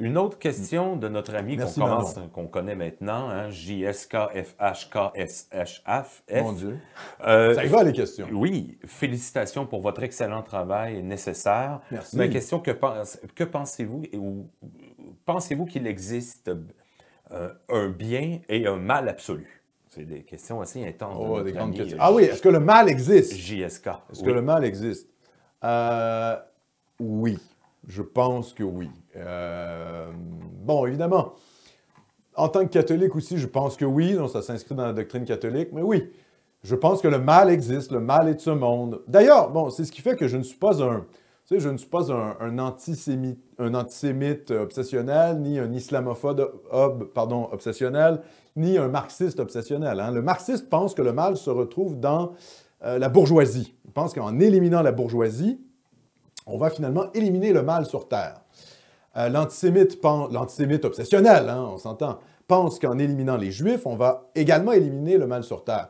Une autre question de notre ami Merci, Manon. qu'on connaît maintenant, hein, JSKFHKSHF. Mon Dieu. Euh, Ça y va, les questions. oui, félicitations pour votre excellent travail nécessaire. Ma Merci. question, que pensez-vous ou pensez-vous qu'il existe un bien et un mal absolu? C'est des questions assez intenses de Oh, des notre grandes ami questions. Ah oui, est-ce que le mal existe? JSK. Est-ce que Oui. le mal existe? Euh, oui, je pense que oui. Bon, évidemment, en tant que catholique aussi, je pense que oui, donc ça s'inscrit dans la doctrine catholique, mais oui, je pense que le mal existe, le mal est de ce monde. D'ailleurs, bon, c'est ce qui fait que je ne suis pas je ne suis pas un antisémite obsessionnel, ni un islamophobe, obsessionnel, ni un marxiste obsessionnel, hein. Le marxiste pense que le mal se retrouve dans la bourgeoisie. Il pense qu'en éliminant la bourgeoisie, on va finalement éliminer le mal sur Terre. L'antisémite obsessionnel, hein, on s'entend, pense qu'en éliminant les Juifs, on va également éliminer le mal sur Terre.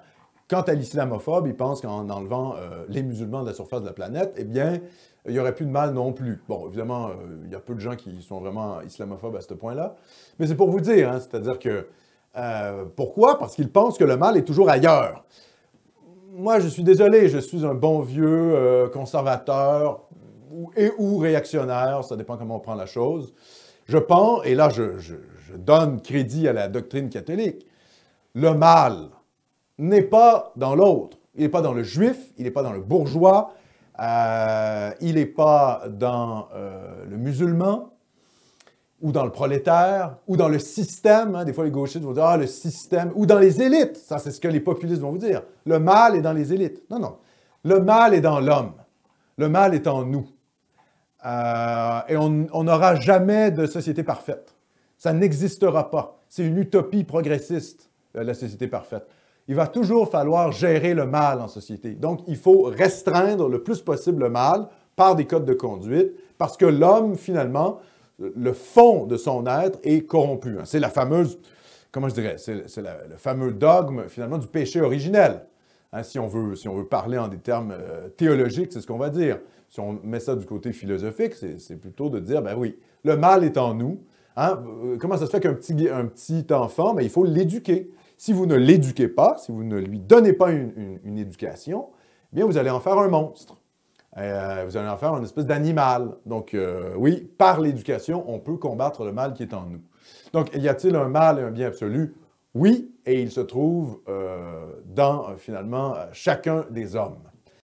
Quant à l'islamophobe, il pense qu'en enlevant les musulmans de la surface de la planète, eh bien, il n'y aurait plus de mal non plus. Bon, évidemment, il y a peu de gens qui sont vraiment islamophobes à ce point-là, mais c'est pour vous dire, hein, c'est-à-dire que pourquoi? Parce qu'ils pensent que le mal est toujours ailleurs. Moi, je suis désolé, je suis un bon vieux conservateur ou réactionnaire, ça dépend comment on prend la chose. Je pense, et là, je donne crédit à la doctrine catholique, le mal n'est pas dans l'autre. Il n'est pas dans le juif, il n'est pas dans le bourgeois, il n'est pas dans le musulman, ou dans le prolétaire, ou dans le système. Hein. Des fois, les gauchistes vont dire « Ah, le système », ou dans les élites. Ça, c'est ce que les populistes vont vous dire. Le mal est dans les élites. Non, non. Le mal est dans l'homme. Le mal est en nous. Et on n'aura jamais de société parfaite. Ça n'existera pas. C'est une utopie progressiste, la société parfaite. Il va toujours falloir gérer le mal en société. Donc, il faut restreindre le plus possible le mal par des codes de conduite, parce que l'homme, finalement, le fond de son être est corrompu. C'est la fameuse, comment je dirais, c'est le fameux dogme, finalement, du péché originel. Hein, si on veut parler en des termes théologiques, c'est ce qu'on va dire. Si on met ça du côté philosophique, c'est plutôt de dire, ben oui, le mal est en nous. Hein? Comment ça se fait qu'un petit enfant, ben, il faut l'éduquer. Si vous ne l'éduquez pas, si vous ne lui donnez pas une éducation, bien, vous allez en faire un monstre. Vous allez en faire une espèce d'animal. Donc, oui, par l'éducation, on peut combattre le mal qui est en nous. Donc, y a-t-il un mal et un bien absolu? Oui, et il se trouve dans, finalement, chacun des hommes.